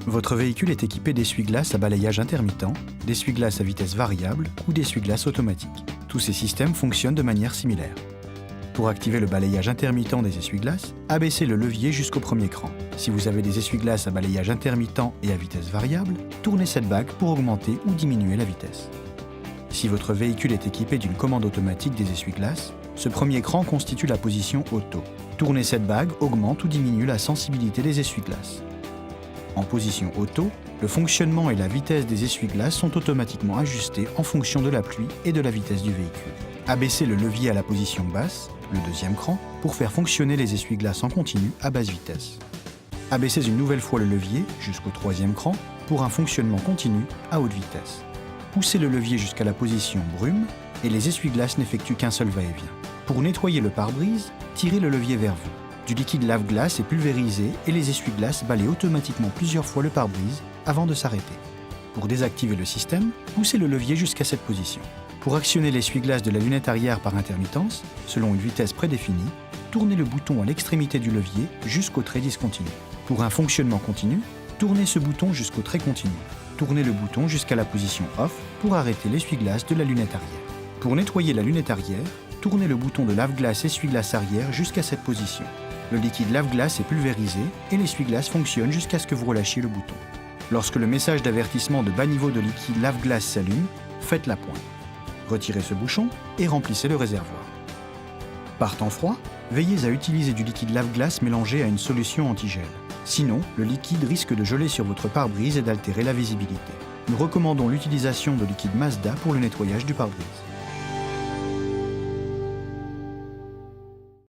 Votre véhicule est équipé d'essuie-glaces à balayage intermittent, d'essuie-glaces à vitesse variable ou d'essuie-glaces automatiques. Tous ces systèmes fonctionnent de manière similaire. Pour activer le balayage intermittent des essuie-glaces, abaissez le levier jusqu'au premier cran. Si vous avez des essuie-glaces à balayage intermittent et à vitesse variable, tournez cette bague pour augmenter ou diminuer la vitesse. Si votre véhicule est équipé d'une commande automatique des essuie-glaces, ce premier cran constitue la position auto. Tourner cette bague augmente ou diminue la sensibilité des essuie-glaces. En position auto, le fonctionnement et la vitesse des essuie-glaces sont automatiquement ajustés en fonction de la pluie et de la vitesse du véhicule. Abaissez le levier à la position basse, le deuxième cran, pour faire fonctionner les essuie-glaces en continu à basse vitesse. Abaissez une nouvelle fois le levier jusqu'au troisième cran pour un fonctionnement continu à haute vitesse. Poussez le levier jusqu'à la position brume et les essuie-glaces n'effectuent qu'un seul va-et-vient. Pour nettoyer le pare-brise, tirez le levier vers vous. Du liquide lave-glace est pulvérisé et les essuie-glaces balayent automatiquement plusieurs fois le pare-brise avant de s'arrêter. Pour désactiver le système, poussez le levier jusqu'à cette position. Pour actionner l'essuie-glace de la lunette arrière par intermittence, selon une vitesse prédéfinie, tournez le bouton à l'extrémité du levier jusqu'au trait discontinu. Pour un fonctionnement continu, tournez ce bouton jusqu'au trait continu. Tournez le bouton jusqu'à la position off pour arrêter l'essuie-glace de la lunette arrière. Pour nettoyer la lunette arrière, tournez le bouton de lave-glace essuie-glace arrière jusqu'à cette position. Le liquide lave-glace est pulvérisé et l'essuie-glace fonctionne jusqu'à ce que vous relâchiez le bouton. Lorsque le message d'avertissement de bas niveau de liquide lave-glace s'allume, faites la pointe. Retirez ce bouchon et remplissez le réservoir. Par temps froid, veillez à utiliser du liquide lave-glace mélangé à une solution anti-gel. Sinon, le liquide risque de geler sur votre pare-brise et d'altérer la visibilité. Nous recommandons l'utilisation de liquide Mazda pour le nettoyage du pare-brise.